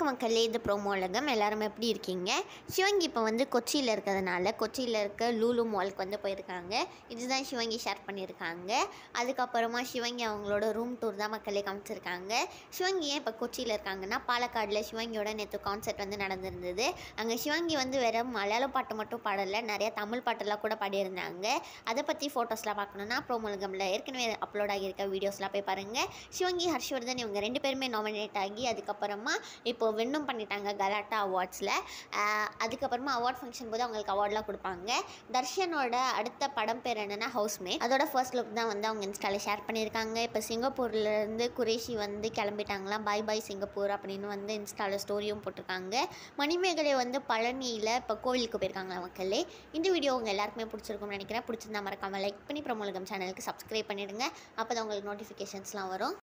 வணக்கம் மக்களே, இது ப்ரோமோ உலகம். எல்லாரும் எப்படி இருக்கீங்க? சிவங்கி இப்போ வந்து கொச்சியில் இருக்கிறதுனால கொச்சியில் இருக்க லூலு மாலுக்கு வந்து போயிருக்காங்க. இதுதான் சிவங்கி ஷேர் பண்ணியிருக்காங்க. அதுக்கப்புறமா சிவங்கி அவங்களோட ரூம் டூர் தான் மக்களே காமிச்சிருக்காங்க. சிவங்கி ஏன் இப்போ கொச்சியில் இருக்காங்கன்னா, பாலக்காடில் சிவங்கியோட நேற்று கான்சர்ட் வந்து நடந்திருந்தது. அங்கே சிவங்கி வந்து வெறும் மலையாள பாட்டு மட்டும் பாடலை, நிறைய தமிழ் பாட்டெல்லாம் கூட பாடியிருந்தாங்க. அதை பற்றி ஃபோட்டோஸ்லாம் பார்க்கணுன்னா ப்ரோமோ உலகமில் ஏற்கனவே அப்லோட் ஆகியிருக்க வீடியோஸ்லாம் போய் பாருங்கள். சிவங்கி, ஹர்ஷ்வர்தன் இவங்க 2 பேருமே நாமினேட் ஆகி அதுக்கப்புறமா இப்போது வின்னும் பண்ணிட்டாங்க கலாட்டா அவார்ட்ஸில். அதுக்கப்புறமா அவார்ட் ஃபங்க்ஷன் போது அவங்களுக்கு அவார்ட்லாம் கொடுப்பாங்க. தர்ஷனோட அடுத்த படம் பேர் என்னென்னா ஹவுஸ்மேட். அதோட ஃபர்ஸ்ட் லுக் தான் வந்து அவங்க இன்ஸ்டாவில் ஷேர் பண்ணியிருக்காங்க. இப்போ சிங்கப்பூர்லேருந்து குரேஷி வந்து கிளம்பிட்டாங்களாம். பாய் பாய் சிங்கப்பூர் அப்படின்னு வந்து இன்ஸ்டாவில் ஸ்டோரியும் போட்டிருக்காங்க. மணிமேகலை வந்து பழனியில் இப்போ கோவிலுக்கு போயிருக்காங்களா மக்களே. இந்த வீடியோ உங்கள் எல்லாருக்குமே பிடிச்சிருக்கும்னு நினைக்கிறேன். பிடிச்சிருந்தா மறக்காமல் லைக் பண்ணி ப்ரோமோ உலகம் சேனலுக்கு சப்ஸ்கிரைப் பண்ணிவிடுங்க. அப்போ தான் உங்களுக்கு நோட்டிஃபிகேஷன்ஸ்லாம் வரும்.